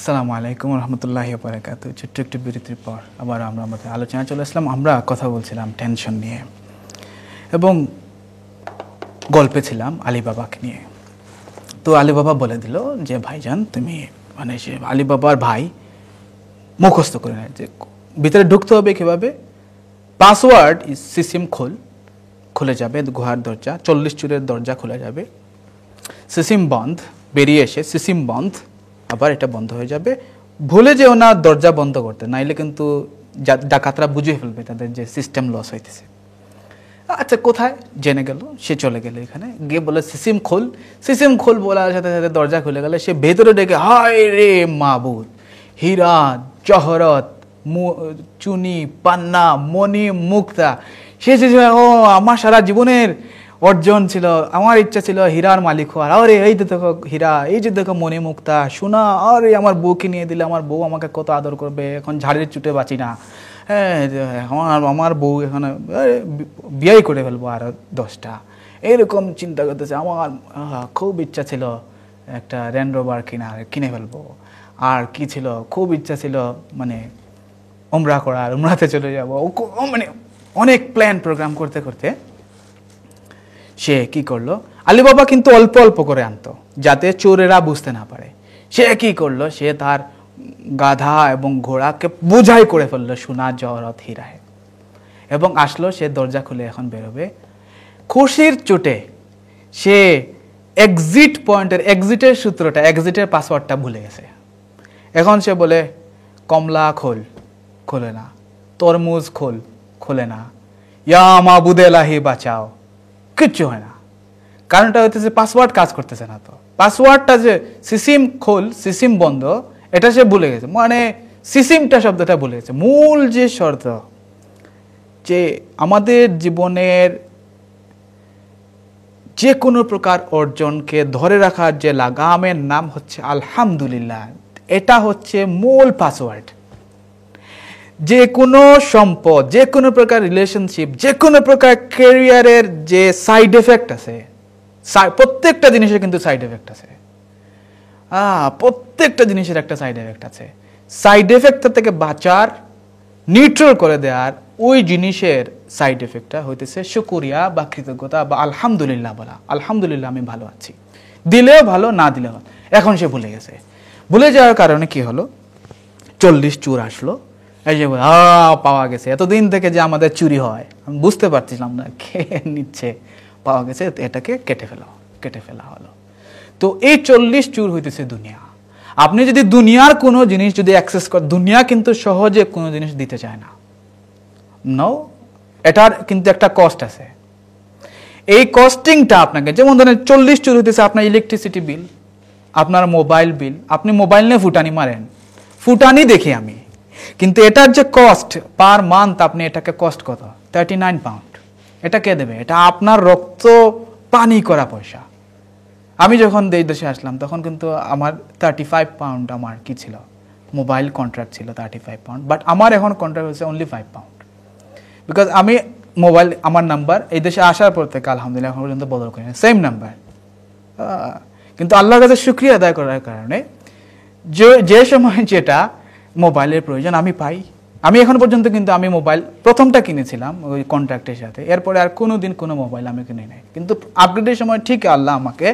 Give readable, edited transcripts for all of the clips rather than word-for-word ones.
আসসালামু আলাইকুম রহমতুল্লাহি ওয়া বারাকাতুহু। ছোট্ট একটু বিরতির পর আবার আমরা আমাদের আলোচনায় চলে আসলাম। আমরা কথা বলছিলাম টেনশন নিয়ে এবং গল্পে ছিলাম আলী বাবাকে নিয়ে। তো আলী বাবা বলে দিল যে ভাইজান তুমি মানে সে আলী বাবার ভাই মুখস্থ করে নেয় যে ভিতরে ঢুকতে হবে কীভাবে। পাসওয়ার্ড সিসিম খুলে যাবে, গুহার দরজা 40 চুরের দরজা খুলে যাবে। সিসিম বন্ধ, বেরিয়ে এসে সিসিম বন্ধ, আবার এটা বন্ধ হয়ে যাবে। ভুলে যেও না দরজা বন্ধ করতে, নাইলে কিন্তু ডাকাতরা বুঝে ফেলবে তাদের যে সিস্টেম লস হইতেছে। আচ্ছা কোথায় জেনে গেল, সে চলে গেল এখানে গিয়ে বলে সিসিম খোল বলার সাথে সাথে দরজা খুলে গেলে সে ভেতরে ডেকে হায় রে মাবুদ, হীরা জহরত চুনি পান্না মণি মুক্তা। সে ও আমার সারা জীবনের অর্জন ছিল, আমার ইচ্ছা ছিল হীরার মালিক হওয়ার। আরে এই যে দেখো হীরা, এই যে দেখো মণি মুক্তা সোনা, আরে আমার বউকে নিয়ে দিলে আমার বউ আমাকে কত আদর করবে, এখন ঝাড়ির চুটে বাঁচি না। হ্যাঁ আমার বউ এখানে বিয়েই করে ফেলবো আরো 10টা, এইরকম চিন্তা করতেছে। আমার খুব ইচ্ছা ছিল একটা রেঞ্জ রোভার কিনে ফেলবো। আর কি ছিল, খুব ইচ্ছা ছিল মানে উমরা করার, উমরাতে চলে যাবো। মানে অনেক প্ল্যান প্রোগ্রাম করতে করতে সে কি করলো, আলী বাবা কিন্তু অল্প অল্প করে আনতো যাতে চোরেরা বুঝতে না পারে। সে কি করলো, সে তার গাধা এবং ঘোড়াকে বোঝাই করে ফেললো সোনা জহরত হীরায় এবং আসলো। সে দরজা খুলে এখন বেরোবে, খুশির চোটে সে এক্সিটের সূত্রটা, এক্সিটের পাসওয়ার্ডটা ভুলে গেছে। এখন সে বলে কমলা খোলে না, তরমুজ খোলে না, ইয়া মাবুদে লাহি বাঁচাও, কিচ্ছু হয় না। কারণটা হইতেছে পাসওয়ার্ড কাজ করতেছে না। তো পাসওয়ার্ডটা যে সিসিম বন্ধ, এটা সে ভুলে গেছে, মানে সিসিমটা শব্দটা ভুলে গেছে। মূল যে শর্ত যে আমাদের জীবনের যে কোনো প্রকার অর্জনকে ধরে রাখার যে লাগামের নাম হচ্ছে আলহামদুলিল্লাহ, এটা হচ্ছে মূল পাসওয়ার্ড। যে কোনো সম্পদ, যে কোনো প্রকার রিলেশনশিপ, যে কোনো প্রকার ক্যারিয়ারের যে সাইড এফেক্ট আছে, প্রত্যেকটা জিনিসের কিন্তু সাইড এফেক্ট আছে। প্রত্যেকটা জিনিসের একটা সাইড এফেক্ট আছে। সাইড এফেক্টটা থেকে বাঁচার, নিউট্রাল করে দেওয়ার ওই জিনিসের সাইড এফেক্টটা হইতেছে শুকরিয়া বা কৃতজ্ঞতা বা আলহামদুলিল্লাহ বলা। আলহামদুলিল্লাহ আমি ভালো আছি, দিলেও ভালো না দিলেও ভালো। এখন সে ভুলে গেছে। ভুলে যাওয়ার কারণে কি হলো, 40 চোর আসলো। এই যে পাওয়া গেছে, এতদিন থেকে যে আমাদের চুরি হয় আমি বুঝতে পারছিলাম না, কে নিচ্ছে, পাওয়া গেছে, এটাকে কেটে ফেলা হলো। তো এই 40 চোর হইতেছে দুনিয়া। আপনি যদি দুনিয়ার কোনো জিনিস যদি অ্যাক্সেস করেন, দুনিয়া কিন্তু সহজে কোনো জিনিস দিতে চায় না। এটার কিন্তু একটা কস্ট আছে। এই কস্টিংটা আপনাকে, যেমন ধরেন 40 চোর হইতেছে আপনার ইলেকট্রিসিটি বিল, আপনার মোবাইল বিল। আপনি মোবাইল নিয়ে ফুটানি মারেন, ফুটানি দেখি আমি, কিন্তু এটার যে কস্ট পার মান্থ, আপনি এটাকে কস্ট কত, 39 পাউন্ড। এটা কে দেবে? এটা আপনার রক্ত পানি করা পয়সা। আমি যখন এই দেশে আসলাম তখন কিন্তু আমার 35 পাউন্ড আমার কি ছিল, মোবাইল কন্ট্রাক্ট ছিল 35 পাউন্ড। বাট আমার এখন কন্ট্রাক্ট হচ্ছে অনলি 5 পাউন্ড, বিকজ আমি মোবাইল, আমার নাম্বার এই দেশে আসার পর থেকে আলহামদুলিল্লাহ এখন পর্যন্ত বদল করি না, সেম নাম্বার। কিন্তু আল্লাহর কাছে শুকরিয়া আদায় করার কারণে যে সময় যেটা মোবাইলের প্রয়োজন আমি পাই। আমি এখন পর্যন্ত কিন্তু আমি মোবাইল প্রথমটা কিনেছিলাম ওই কন্ট্রাক্টের সাথে, এরপরে আর কোনো দিন কোনো মোবাইল আমি কিনে নাই। কিন্তু আপগ্রেডের সময় ঠিক আল্লাহ আমাকে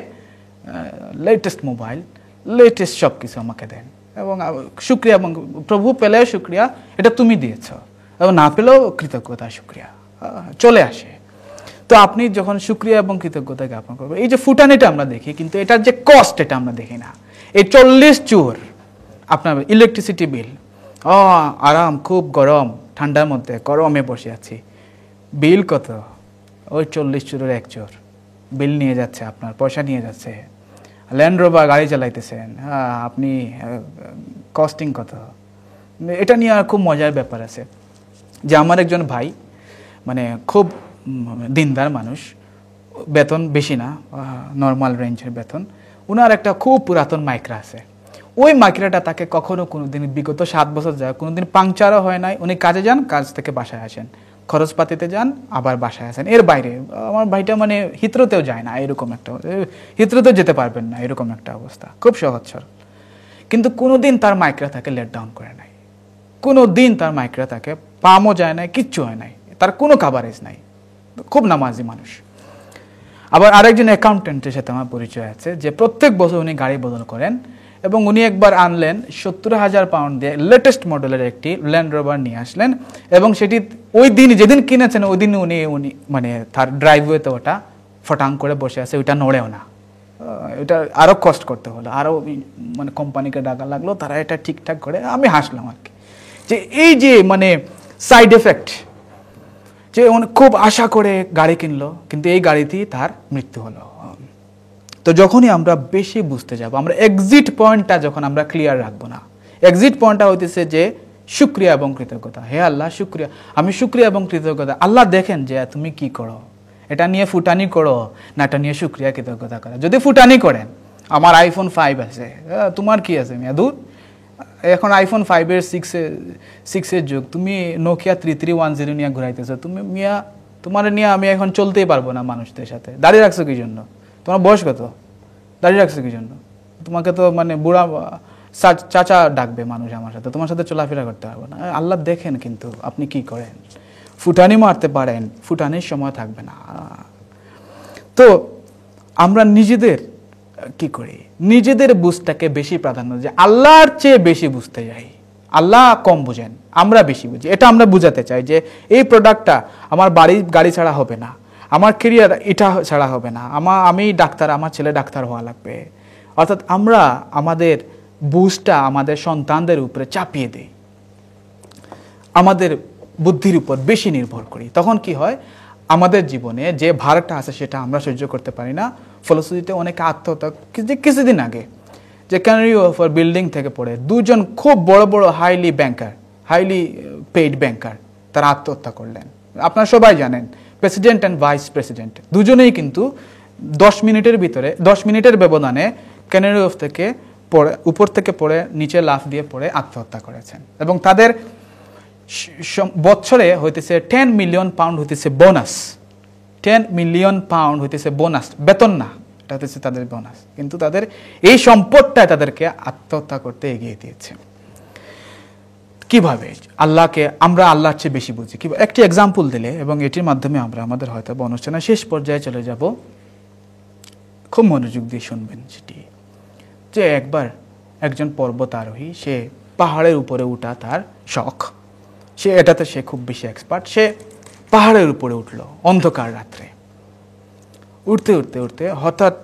লেটেস্ট মোবাইল, লেটেস্ট সব কিছু আমাকে দেন এবং শুক্রিয়া, এবং প্রভু পেলেও শুক্রিয়া, এটা তুমি দিয়েছ, এবং না পেলেও কৃতজ্ঞতা শুক্রিয়া চলে আসে। তো আপনি যখন শুক্রিয়া এবং কৃতজ্ঞতা জ্ঞাপন করবেন, এই যে ফুটানিটা আমরা দেখি, কিন্তু এটার যে কস্ট এটা আমরা দেখি না। এই 40 চোর, আপনার ইলেকট্রিসিটি বিল, আরাম, খুব গরম, ঠান্ডার মধ্যে গরমে বসে আছি, বিল কত? ওই 40 চোরের এক চোর বিল নিয়ে যাচ্ছে, আপনার পয়সা নিয়ে যাচ্ছে। ল্যান্ড রোভার গাড়ি চালাইতেছেন, আপনি কস্টিং কত? এটা নিয়ে খুব মজার ব্যাপার আছে যে আমার একজন ভাই, মানে খুব দিনদার মানুষ, বেতন বেশি না, নর্মাল রেঞ্জের বেতন। ওনার একটা খুব পুরাতন মাইক্রা আছে। ওই মাইক্রাটা তাকে কখনো কোনোদিন বিগত 7 বছর যায় কোনোদিন পাংচারও হয় নাই। উনি কাজে যান, কাজ থেকে বাসায় আসেন, খরচপাতিতে যান, আবার বাসায় আসেন। এর বাইরে আমার ভাইটা মানে হিথ্রোতেও যায় না, এরকম একটা, হিথ্রোতেও যেতে পারবেন না, এরকম একটা অবস্থা, খুব সহজ সরল। কিন্তু কোনোদিন তার মাইকরা তাকে লেট ডাউন করে নাই, কোনোদিন তার মাইকরা তাকে পামও যায় নাই, কিচ্ছু হয় নাই, তার কোনো কাভারেজ নাই, খুব নামাজি মানুষ। আবার আরেকজন অ্যাকাউন্টেন্টের সাথে আমার পরিচয় আছে, যে প্রত্যেক বছর উনি গাড়ি বদল করেন, এবং উনি একবার আনলেন 70,000 পাউন্ড দিয়ে লেটেস্ট মডেলের একটি ল্যান্ড রোভার নিয়ে আসলেন, এবং সেটি ওই দিন যেদিন কিনেছেন ওই দিন উনি মানে তার ড্রাইভওয়েতে ওটা ফটাং করে বসে আছে, ওইটা নড়েও না। এটা আরও কষ্ট করতে হলো, আরও মানে কোম্পানিকে ডাকা লাগলো, তারা এটা ঠিকঠাক করে। আমি হাসলাম আর কি, যে এই যে মানে সাইড এফেক্ট, যে খুব আশা করে গাড়ি কিনলো, কিন্তু এই গাড়িতেই তার মৃত্যু হলো। তো যখনই আমরা বেশি বুঝতে যাব, আমরা এক্সিট পয়েন্টটা যখন আমরা ক্লিয়ার রাখবো না, এক্সিট পয়েন্টটা হইতেছে যে শুকরিয়া এবং কৃতজ্ঞতা। হে আল্লাহ শুকরিয়া, আমি শুকরিয়া এবং কৃতজ্ঞতা। আল্লাহ দেখেন যে তুমি কি করো, এটা নিয়ে ফুটানি করো না এটা নিয়ে শুকরিয়া কৃতজ্ঞতা করো। যদি ফুটানি করেন, আমার আইফোন 5 আছে, তোমার কি আছে মিয়া, দূর, এখন আইফোন 5-এর 6-এর যুগ, তুমি নোকিয়া 3310 নিয়ে ঘুরাইতেছো, তুমি মিয়া, তোমার নিয়ে আমি এখন চলতেই পারবো না মানুষদের সাথে। দাঁড়িয়ে রাখছো কি জন্য? তোমার বয়স কত? দাঁড়িয়ে রাখছো কি জন্য? তোমাকে তো মানে বুড়া চাচা ডাকবে মানুষ, আমার সাথে তোমার সাথে চলাফেরা করতে পারবো না। আল্লাহ দেখেন কিন্তু আপনি কি করেন, ফুটানি মারতে পারেন, ফুটানির সময় থাকবে না। তো আমরা নিজেদের কি করি, নিজেদের বুঝটাকে বেশি প্রাধান্য, যে আল্লাহর চেয়ে বেশি বুঝতে যাই। আল্লাহ কম বুঝেন, আমরা বেশি বুঝি। এটা আমরা বুঝাতে চাই যে এই প্রোডাক্টটা আমার গাড়ি ছাড়া হবে না, আমার ক্যারিয়ার এটা ছাড়া হবে না, আমি ডাক্তার, আমার ছেলে ডাক্তার হওয়া লাগবে। অর্থাৎ আমরা আমাদের বুঝটা আমাদের সন্তানদের উপরে চাপিয়ে দিই, আমাদের বুদ্ধির উপর বেশি নির্ভর করি। তখন কি হয়, আমাদের জীবনে যে ভারটা আছে সেটা আমরা সহ্য করতে পারি না। ফলশ্রুতিতে অনেকে আত্মহত্যা, কিছুদিন আগে যে ক্যানারি ওয়ার্ফের বিল্ডিং থেকে পড়ে দুজন খুব বড় বড় হাইলি পেইড ব্যাংকার তারা আত্মহত্যা করলেন। আপনারা সবাই জানেন, প্রেসিডেন্ট অ্যান্ড ভাইস প্রেসিডেন্ট দুজনেই কিন্তু 10 মিনিটের ব্যবধানে ক্যানারি ওয়ার্ফ থেকে উপর থেকে পড়ে নিচে লাফ দিয়ে পড়ে আত্মহত্যা করেছেন। এবং তাদের বছরে হইতেছে 10 মিলিয়ন পাউন্ড হইতেছে বোনাস, 10 মিলিয়ন পাউন্ড হইতেছে বোনাস, বেতন না, এটা হচ্ছে তাদের বোনাস। কিন্তু তাদের এই সম্পদটাই তাদেরকে আত্মহত্যা করতে এগিয়ে দিয়েছে। কিভাবে আল্লাহকে আমরা আল্লাহর চেয়ে বেশি বুঝি? একটি এক্সাম্পল দিলে, এবং এটির মাধ্যমে আমরা আমাদের হয়তো অনুষ্ঠানের শেষ পর্যায়ে চলে যাব, খুব মনোযোগ দিয়ে শুনবেন। সেটি যে একবার একজন পর্বতারোহী, সে পাহাড়ের উপরে উঠা তার শখ, এটাতে সে খুব বেশি এক্সপার্ট। সে পাহাড়ের উপরে উঠলো অন্ধকার রাত্রে, উঠতে উঠতে উঠতে হঠাৎ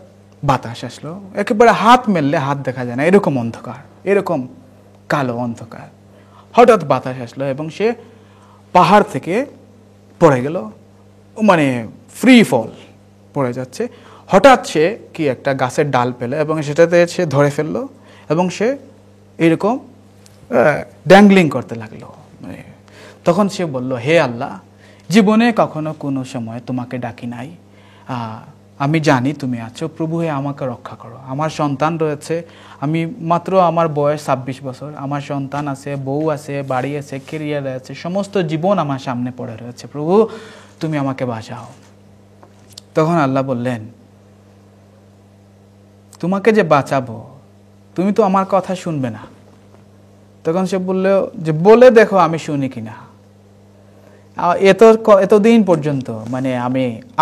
বাতাস আসলো, একেবারে হাত মেললে হাত দেখা যায় না, এরকম অন্ধকার, এরকম কালো অন্ধকার। হঠাৎ বাতাস আসলো এবং সে পাহাড় থেকে পড়ে গেল, মানে ফ্রি ফল পড়ে যাচ্ছে। হঠাৎ সে কি একটা গাছের ডাল পেল এবং সেটাতে সে ধরে ফেললো, এবং সে এরকম ড্যাংলিং করতে লাগলো। তখন সে বলল, হে আল্লাহ, জীবনে কখনো কোনো সময় তোমাকে ডাকি নাই, আমি জানি তুমি আছো, প্রভু হে আমাকে রক্ষা করো। আমার সন্তান রয়েছে, আমি মাত্র, আমার বয়স 26 বছর, আমার সন্তান আছে, বউ আছে, বাড়ি আছে, ক্যারিয়ার আছে, সমস্ত জীবন আমার সামনে পড়ে রয়েছে, প্রভু তুমি আমাকে বাঁচাও। তখন আল্লাহ বললেন, তোমাকে যে বাঁচাবো তুমি তো আমার কথা শুনবে না। তখন সে বলল যে বলে দেখো আমি শুনি কিনা। এতদিন পর্যন্ত মানে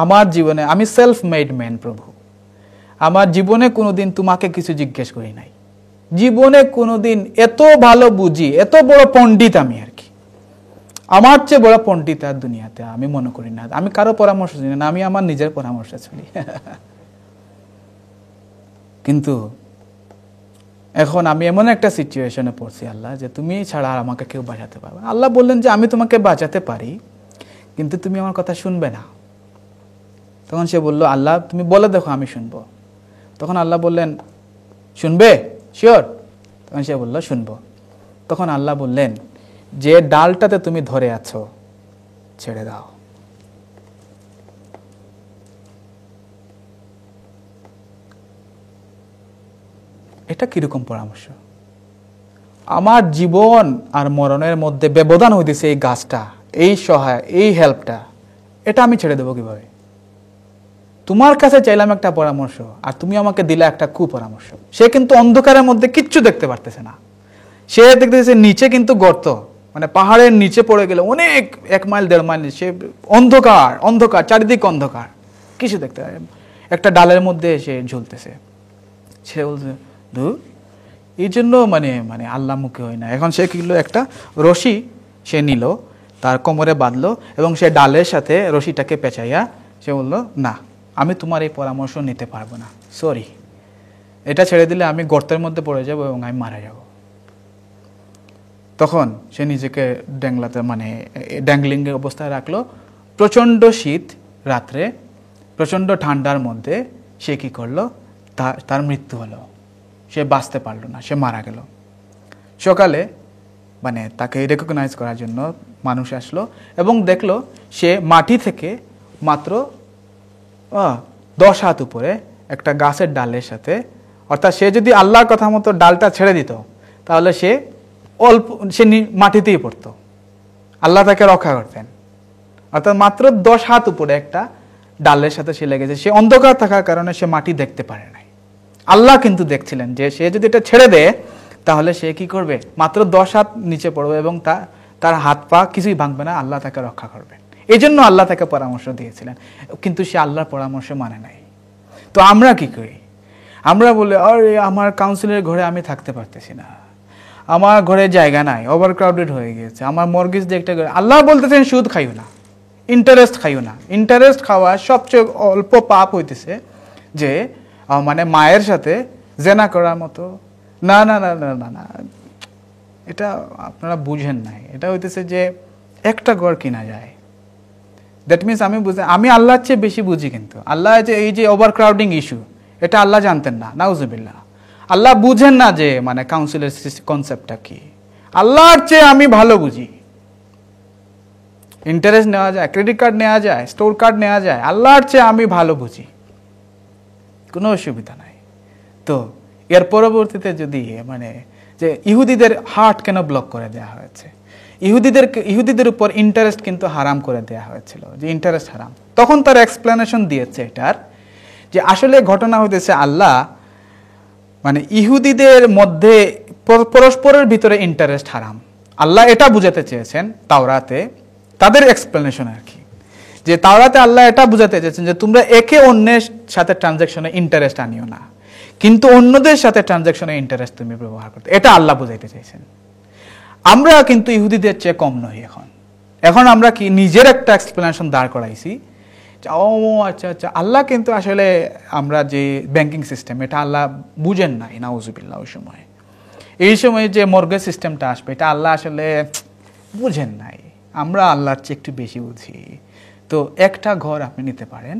আমার জীবনে আমি সেলফ মেড ম্যান প্রভু, আমার জীবনে কোনোদিন তোমাকে কিছু জিজ্ঞেস করি নাই, জীবনে কোনোদিন এত ভালো বুঝি, এত বড় পণ্ডিত আমি আর কি, আমার চেয়ে বড় পণ্ডিত আর দুনিয়াতে আমি মনে করি না। আমি কারো পরামর্শ শুনি না, আমি আমার নিজের পরামর্শ চলি। কিন্তু এখন আমি এমন একটা সিচুয়েশনে পড়ছি আল্লাহ, যে তুমি ছাড়া আর আমাকে কেউ বাঁচাতে পারবে। আল্লাহ বললেন যে আমি তোমাকে বাঁচাতে পারি, কিন্তু তুমি আমার কথা শুনবে না। তখন সে বলল, আল্লাহ তুমি বলে দেখো আমি শুনবো। তখন আল্লাহ বললেন, শুনবে শিওর? তখন সে বলল শুনবো। তখন আল্লাহ বললেন, যে ডালটাতে তুমি ধরে আছো ছেড়ে দাও। এটা কিরকম পরামর্শ? আমার জীবন আর মরণের মধ্যে ব্যবধান হইতেছে এই গাছটা, এই সহায়, এই হেল্পটা, এটা আমি ছেড়ে দেবো কিভাবে? তোমার কাছে চাইলাম একটা পরামর্শ আর তুমি আমাকে দিলে একটা কুপরামর্শ। সে কিন্তু অন্ধকারের মধ্যে কিচ্ছু দেখতে পারতেছে না, সে দেখতেছে নিচে কিন্তু গর্ত, মানে পাহাড়ের নিচে পড়ে গেলে অনেক 1 মাইল 1.5 মাইল সে অন্ধকার অন্ধকার, চারিদিক অন্ধকার, কিছু দেখতে পারে। একটা ডালের মধ্যে সে ঝুলতেছে। সে বলছে ধুর, এই জন্য মানে মানে আল্লাহ মুখে হয় না। এখন সে কি করলো, একটা রশি সে নিল, তার কোমরে বাঁধলো এবং সে ডালের সাথে রশিটাকে পেঁচাইয়া সে বললো, না আমি তোমার এই পরামর্শ নিতে পারবো না, সরি, এটা ছেড়ে দিলে আমি গর্তের মধ্যে পড়ে যাব এবং আমি মারা যাব। তখন সে নিজেকে ড্যাংলাতে মানে ড্যাংলিংয়ের অবস্থায় রাখলো। প্রচণ্ড শীত রাত্রে, প্রচণ্ড ঠান্ডার মধ্যে সে কি করলো, তার মৃত্যু হলো, সে বাঁচতে পারলো না, সে মারা গেল। সকালে মানে তাকে রেকগনাইজ করার জন্য মানুষ আসলো এবং দেখলো সে মাটি থেকে মাত্র 10 হাত উপরে একটা গাছের ডালের সাথে, অর্থাৎ সে যদি আল্লাহর কথা মতো ডালটা ছেড়ে দিত তাহলে সে সে মাটিতেই পড়তো, আল্লাহ তাকে রক্ষা করতেন। অর্থাৎ মাত্র 10 হাত উপরে একটা ডালের সাথে সে লেগেছে। সে অন্ধকার থাকার কারণে সে মাটি দেখতে পারে নাই। আল্লাহ কিন্তু দেখছিলেন যে সে যদি এটা ছেড়ে দেয় তাহলে সে কি করবে, মাত্র 10 হাত নিচে পড়বে এবং তার হাত পা কিছুই ভাঙবে না, আল্লাহ তাকে রক্ষা করবেন। এই জন্য আল্লাহ তাকে পরামর্শ দিয়েছিলেন, কিন্তু সে আল্লাহর পরামর্শ মানে নাই। তো আমরা কি করি, আমরা বলি আরে আমার কাউন্সিলের ঘরে আমি থাকতে পারতেছি না, আমার ঘরে জায়গা নাই, ওভারক্রাউডেড হয়ে গেছে, আমার মর্গেজ দিয়ে একটা। আল্লাহ বলতেছেন সুদ খাইও না, ইন্টারেস্ট খাইও না। ইন্টারেস্ট খাওয়া সবচেয়ে অল্প পাপ হইতেছে যে মানে মায়ের সাথে জেনা করার মতো। না না না না না না, এটা আপনারা বুঝেন নাই। এটা হইতেছে যে একটা ঘর কিনা যায়, দ্যাট মিনস আমি আল্লাহর চেয়ে বেশি বুঝি। কিন্তু আল্লাহ যে এই যে ওভারক্রাউডিং ইস্যু, এটা আল্লাহ জানতেন না, নাউজুবিল্লাহ। আল্লাহ বুঝেন না যে মানে কাউন্সিলের কনসেপ্টটা কি। আল্লাহর চেয়ে আমি ভালো বুঝি। ইন্টারেস্ট নেওয়া যায়, ক্রেডিট কার্ড নেওয়া যায়, স্টোর কার্ড নেওয়া যায়, আল্লাহর চেয়ে আমি ভালো বুঝি, কোনো অসুবিধা নাই। তো এর পরবর্তীতে যদি মানে যে ইহুদিদের হার্ট কেন ব্লক করে দেওয়া হয়েছে, ইহুদিদের উপর ইন্টারেস্ট কিন্তু হারাম করে দেওয়া হয়েছিল, যে ইন্টারেস্ট হারাম। তখন তার এক্সপ্লেনেশন দিয়েছে এটার, যে আসলে ঘটনা হইতেছে আল্লাহ মানে ইহুদিদের মধ্যে পরস্পরের ভিতরে ইন্টারেস্ট হারাম। আল্লাহ এটা বুঝাতে চেয়েছেন তাওরাতে, তাদের এক্সপ্লেনেশন আর কি, যে তাওরাতে আল্লাহ এটা বুঝাতে চেয়েছেন যে তোমরা একে অন্যের সাথে ট্রানজাকশনে ইন্টারেস্ট আনিও না, কিন্তু অন্যদের সাথে ট্রানজাকশনে ইন্টারেস্ট তুমি ব্যবহার করতে, এটা আল্লাহ বুঝাইতে চাইছেন। আমরা কিন্তু ইহুদিদের চেয়ে কম নই। এখন আমরা কি নিজের একটা এক্সপ্লেনেশন দাঁড় করাইছি, ও আচ্ছা আচ্ছা, আল্লাহ কিন্তু আসলে আমরা যে ব্যাংকিং সিস্টেম এটা আল্লাহ বুঝেন নাই, নাউজুবিল্লাহ। ওই সময় এই সময় যে মর্গেজ সিস্টেমটা আসবে এটা আল্লাহ আসলে বুঝেন নাই, আমরা আল্লাহর চেয়ে একটু বেশি বুঝি। তো একটা ঘর আপনি নিতে পারেন,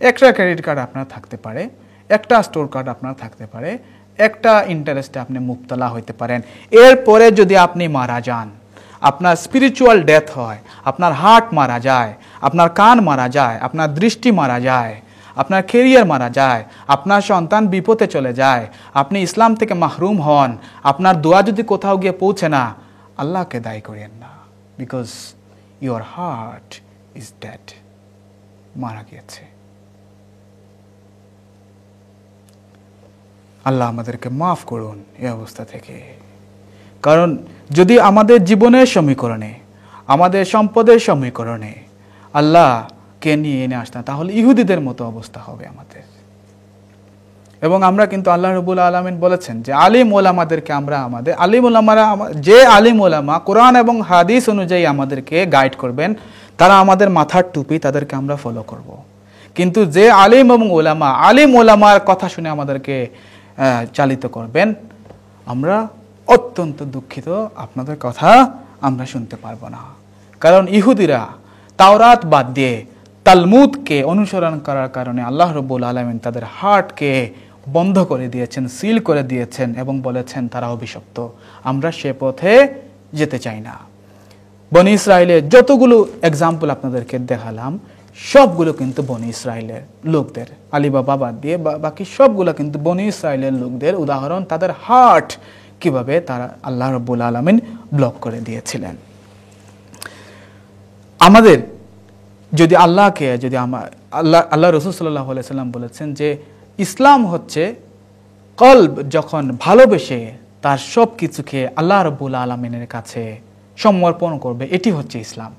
একটা ক্রেডিট কার্ড আপনার থাকতে পারে, একটা স্টোর কার্ড আপনার থাকতে পারে, একটা ইন্টারেস্টে আপনি মুবতলা হইতে পারেন। এরপরে যদি আপনি মারা যান, আপনার স্পিরিচুয়াল ডেথ হয়, আপনার হার্ট মারা যায়, আপনার কান মারা যায়, আপনার দৃষ্টি মারা যায়, আপনার কেরিয়ার মারা যায়, আপনার সন্তান বিপদে চলে যায়, আপনি ইসলাম থেকে মাহরুম হন, আপনার দোয়া যদি কোথাও গিয়ে পৌঁছে না, আল্লাহকে দায়ী করেন না, because your heart is dead, মারা গিয়েছে। আল্লাহ আমাদেরকে মাফ করুন এই অবস্থা থেকে। কারণ যদি আমাদের জীবনের সমীকরণে, আমাদের সম্পদের সমীকরণে আল্লাহকে নিয়ে এনে আসতাম, তাহলে ইহুদিদের মতো অবস্থা হবে আমাদের। এবং আমরা কিন্তু আল্লাহ রাব্বুল আলামিন বলেছেন যে আলিম ওলামাদেরকে আমরা আমাদের আলিম ওলামারা, যে আলিম ওলামা কোরআন এবং হাদিস অনুযায়ী আমাদেরকে গাইড করবেন, তারা আমাদের মাথার টুপি, তাদেরকে আমরা ফলো করব। কিন্তু যে আলিম এবং ওলামা আলিম ওলামার কথা শুনে আমাদেরকে চালিত করবেন, আমরা অত্যন্ত দুঃখিত, আপনাদের কথা আমরা শুনতে পারবো না। কারণ ইহুদিরা তাওরাত বাদ দিয়ে তালমুদকে অনুসরণ করার কারণে আল্লাহ রাব্বুল আলামিন তাদের হার্টকে বন্ধ করে দিয়েছেন, সিল করে দিয়েছেন এবং বলেছেন তারা অভিশপ্ত, আমরা সে পথে যেতে চাই না। বনি ইসরায়েলের যতগুলো এক্সাম্পল আপনাদেরকে দেখালাম সবগুলো কিন্তু বনি ইসরায়েলের লোকদের, আলী বাবা বাদ দিয়ে বাকি সবগুলো কিন্তু বনি ইসরায়েলের লোকদের উদাহরণ, তাদের হার্ট কিভাবে তারা আল্লাহ রাব্বুল আলামিন ব্লক করে দিয়েছিলেন। আমাদের যদি আল্লাহকে যদি আল্লাহ রসুল সাল্লাল্লাহু আলাইহি সাল্লাম বলেছেন যে ইসলাম হচ্ছে কলব যখন ভালোবেসে তার সব কিছুকে আল্লাহ রাব্বুল আলামিনের কাছে সমর্পণ করবে, এটি হচ্ছে ইসলাম।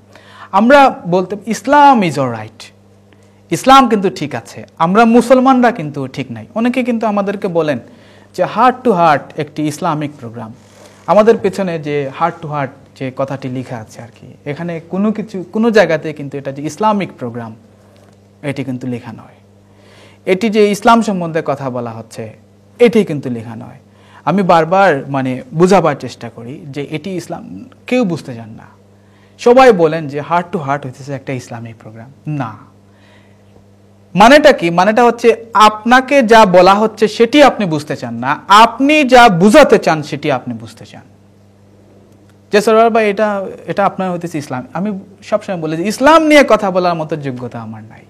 আমরা বলতে ইসলাম ইজ অল রাইট, ইসলাম কিন্তু ঠিক আছে, আমরা মুসলমানরা কিন্তু ঠিক নাই। অনেকে কিন্তু আমাদেরকে বলেন যে হার্ট টু হার্ট একটি ইসলামিক প্রোগ্রাম। আমাদের পেছনে যে হার্ট টু হার্ট যে কথাটি লেখা আছে আর কি, এখানে কোনো জায়গাতে কিন্তু এটা যে ইসলামিক প্রোগ্রাম এটি কিন্তু লেখা নয়। এটি যে ইসলাম সম্বন্ধে কথা বলা হচ্ছে এটি কিন্তু লেখা নয়। আমি বারবার বুঝাবার চেষ্টা করি যে এটি ইসলাম, কেউ বুঝতে চান না। সবাই বলেন যে হার্ট টু হার্ট হইতেছে একটা ইসলামিক প্রোগ্রাম। না, মানেটা কি? মানেটা হচ্ছে আপনাকে যা বলা হচ্ছে সেটি আপনি বুঝতে চান না, আপনি যা বুঝাতে চান সেটি আপনি বুঝতে চান। যে সরওয়ার ভাই এটা আপনার হইতেছে ইসলাম। আমি সবসময় বলি যে ইসলাম নিয়ে কথা বলার মতো যোগ্যতা আমার নাই,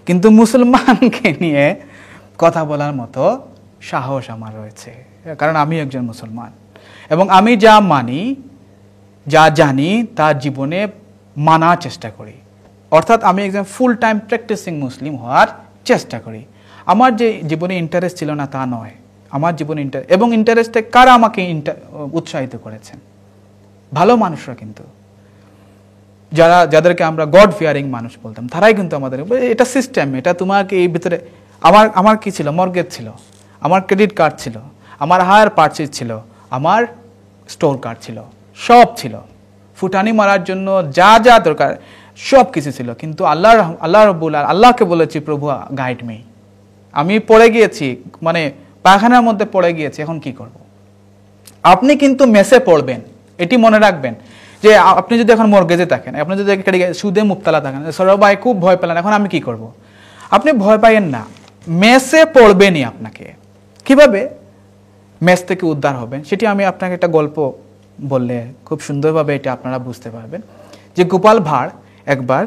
কিন্তু মুসলমানকে নিয়ে কথা বলার মতো সাহস আমার রয়েছে, কারণ আমি একজন মুসলমান এবং আমি যা মানি যা জানি তা জীবনে মানার চেষ্টা করি। অর্থাৎ আমি একজন ফুল টাইম প্র্যাকটিসিং মুসলিম হওয়ার চেষ্টা করি। আমার যে জীবনে ইন্টারেস্ট ছিল না তা নয়, আমার জীবনে এবং ইন্টারেস্টে কারা আমাকে উৎসাহিত করেছেন? ভালো মানুষরা, কিন্তু যাদেরকে আমরা গড ফিয়ারিং মানুষ বলতাম, তারাই কিন্তু আমাদের এটা সিস্টেম, এটা তোমাকে এই ভিতরে আমার কি ছিল? মর্গেজ ছিল, আমার ক্রেডিট কার্ড ছিল, আমার হায়ার পারচেজ ছিল, আমার স্টোর কার্ড ছিল, সব ছিল। ফুটানি মারার জন্য যা যা দরকার সব কিছু ছিল, কিন্তু আল্লাহকে বলেছি প্রভু গাইড মি। আমি পড়ে গিয়েছি, পায়খানার মধ্যে পড়ে গিয়েছি, এখন কি করব? আপনি কিন্তু মেসে পড়বেন, এটি মনে রাখবেন যে আপনি যদি এখন মর্গেজে থাকেন, আপনি যদি সুদে মুবতালা থাকেন, সরওয়ার ভাই খুব ভয় পেলেন, এখন আমি কি করব? আপনি ভয় পাইয়েন না, মেসে পড়বেনই। আপনাকে কিভাবে মেস থেকে উদ্ধার হবেন সেটি আমি আপনাকে একটা গল্প বললে খুব সুন্দরভাবে এটা আপনারা বুঝতে পারবেন। যে গোপাল ভাঁড় একবার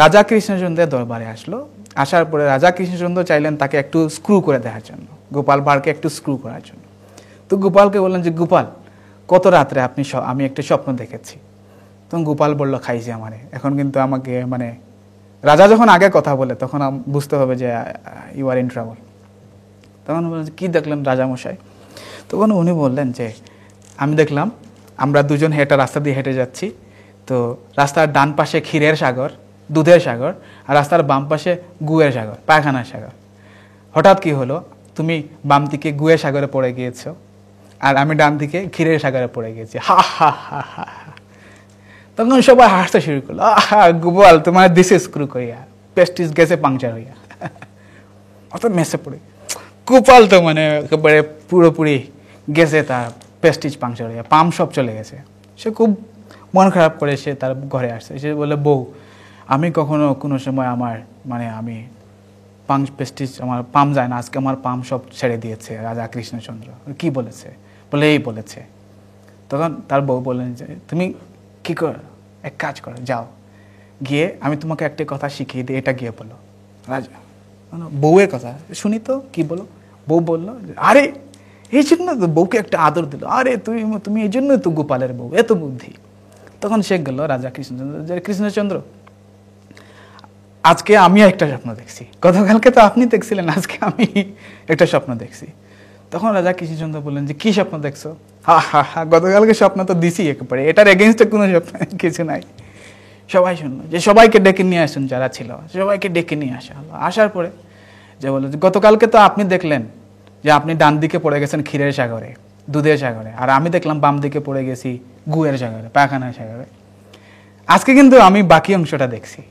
রাজা কৃষ্ণচন্দ্রের দরবারে আসলো। আসার পরে রাজা কৃষ্ণচন্দ্র চাইলেন তাকে একটু স্ক্রু করে দেওয়ার জন্য, গোপাল ভাঁড়কে একটু স্ক্রু করার জন্য। তো গোপালকে বললেন যে গোপাল, কত রাত্রে আমি একটা স্বপ্ন দেখেছি। তখন গোপাল বলল, খাইছি আমারে, এখন কিন্তু আমাকে রাজা যখন আগে কথা বলে তখন বুঝতে হবে যে ইউ আর ইন ট্রাবল। তখন বললেন কি দেখলেন রাজামশাই? তখন উনি বললেন যে আমি দেখলাম আমরা দুজন রাস্তা দিয়ে হেঁটে যাচ্ছি, তো রাস্তার ডান পাশে ক্ষীরের সাগর, দুধের সাগর, আর রাস্তার বাম পাশে গুয়ের সাগর, পায়খানার সাগর। হঠাৎ কি হলো, তুমি বাম দিকে গুয়ের সাগরে পড়ে গিয়েছো আর আমি ডান দিকে ক্ষীরের সাগরে পড়ে গিয়েছি। হা হা হা হা। তখন সবাই হাসতে শুরু করলো, গোপাল তোমার দিশে স্ক্রু করিয়া পেস্টিস গেছে পাংচার হইয়া। অর্থাৎ মেসে পড়ে গোপাল তো একেবারে পুরোপুরি গেছে, তার পেস্টিজ পাংচার হইয়া, পাম সব চলে গেছে। সে খুব মন খারাপ করে সে তার ঘরে আসছে। সে বলে, বউ, আমি কখনো কোনো সময় আমার আমি পেস্টিজ আমার পাম যায় না, আজকে আমার পাম সব ছেড়ে দিয়েছে রাজা কৃষ্ণচন্দ্র। কি বলেছে? বলে এই বলেছে। তখন তার বউ বললেন যে তুমি কি কর, এক কাজ করো, যাও গিয়ে আমি তোমাকে একটা কথা শিখিয়ে দিই, এটা গিয়ে বলো। রাজা বউয়ের কথা শুনি তো, কি বলো? বউ বললো, আরে এই জন্য তো বউকে একটা আদর দিল, আরে তুমি এই জন্যই তো গোপালের বউ, এত বুদ্ধি। তখন সে গেল রাজা কৃষ্ণচন্দ্র, যে কৃষ্ণচন্দ্র আজকে আমি একটা স্বপ্ন দেখছি, গতকালকে তো আপনি দেখছিলেন, আজকে আমি একটা স্বপ্ন দেখছি। তখন রাজা কৃষ্ণচন্দ্র বললেন যে কি স্বপ্ন দেখছো? হা হা হা, গতকালকে স্বপ্ন তো দিছি একেবারে, এটার এগেনস্টে কোনো স্বপ্ন কিছু নাই। সবাই শুনলো যে সবাইকে ডেকে নিয়ে আসুন, যারা ছিল সবাইকে ডেকে নিয়ে আসা হলো। আসার পরে যে বললো যে গতকালকে তো আপনি দেখলেন যে আপনি ডান দিকে পড়ে গেছেন ক্ষীরের সাগরে, দুধের সাগরে, আর আমি দেখলাম বাম দিকে পড়ে গেছি গুয়ের সাগরে, পায়খানার সাগরে। আজকে কিন্তু আমি বাকি অংশটা দেখছি।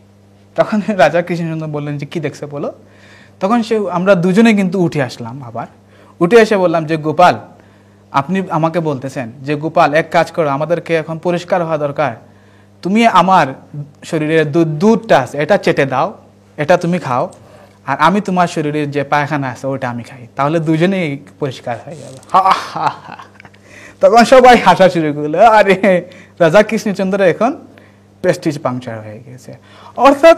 তখন রাজা কৃষ্ণচন্দ্র বললেন যে কি দেখছে বলো। তখন আমরা দুজনে কিন্তু উঠে আসলাম, আবার উঠে এসে বললাম যে গোপাল, আপনি আমাকে বলতেছেন যে গোপাল এক কাজ করো, আমাদেরকে এখন পরিষ্কার হওয়া দরকার, তুমি আমার শরীরের দুধটা আছে এটা চেটে দাও, এটা তুমি খাও, আর আমি তোমার শরীরের যে পায়খানা আছে ওটা আমি খাই, তাহলে দুজনেই পরিষ্কার হয়ে যাবে। তখন সবাই হাসা শুরু করলো, আরে রাজা কৃষ্ণচন্দ্র এখন প্রেস্টিজ পাংচার হয়ে গেছে। অর্থাৎ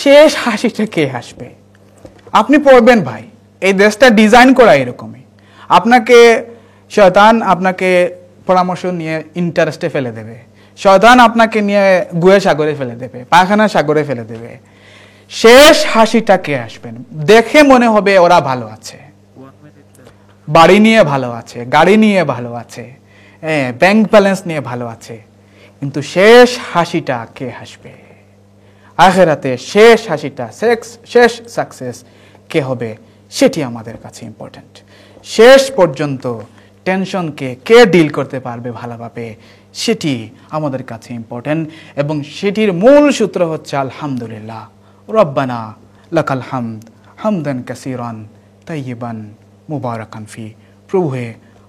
শেষ হাসিটা কে হাসবে? আপনি পড়বেন ভাই, এই দেশটা ডিজাইন করা এরকমই। আপনাকে শয়তান আপনাকে পরামর্শ নিয়ে ইন্টারেস্টে ফেলে দেবে, শয়তান আপনাকে নিয়ে গুয়ে সাগরে ফেলে দেবে, পায়খানা সাগরে ফেলে দেবে। শেষ হাসিটা কে আসবেন? দেখে মনে হবে ওরা ভালো আছে, বাড়ি নিয়ে ভালো আছে, গাড়ি নিয়ে ভালো আছে, ব্যাংক ব্যালেন্স নিয়ে ভালো আছে, কিন্তু শেষ হাসিটা কে হাসবে? আখেরাতে শেষ হাসিটা, শেষ সাকসেস কে হবে, সেটি আমাদের কাছে ইম্পর্টেন্ট। শেষ পর্যন্ত টেনশনকে কে ডিল করতে পারবে ভালোভাবে, সেটি আমাদের কাছে ইম্পর্টেন্ট। এবং সেটির মূল সূত্র হচ্ছে আলহামদুলিল্লাহ, রব্বানা লাকাল হামদ হামদান কাসীরান তাইয়িবান মুবারাকান ফি। প্রভু হে,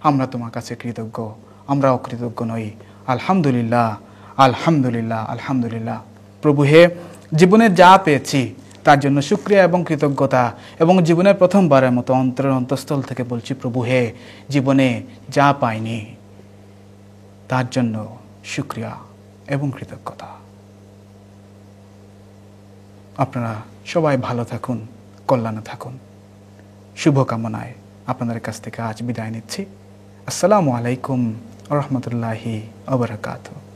আমরা তোমার কাছে কৃতজ্ঞ, আমরা অকৃতজ্ঞ নই। আলহামদুলিল্লাহ, আলহামদুলিল্লাহ, আলহামদুলিল্লাহ। প্রভু হে, জীবনে যা পেয়েছি তার জন্য শুকরিয়া এবং কৃতজ্ঞতা, এবং জীবনের প্রথমবারের মতো অন্তরের অন্তঃস্থল থেকে বলছি, প্রভু হে, জীবনে যা পাইনি তার জন্য শুকরিয়া এবং কৃতজ্ঞতা। আপনারা সবাই ভালো থাকুন, কল্যাণে থাকুন। শুভকামনায় আপনাদের কাছ থেকে আজ বিদায় নিচ্ছি। আসসালামু আলাইকুম ওয়া রাহমাতুল্লাহি ওয়া বারাকাতুহু।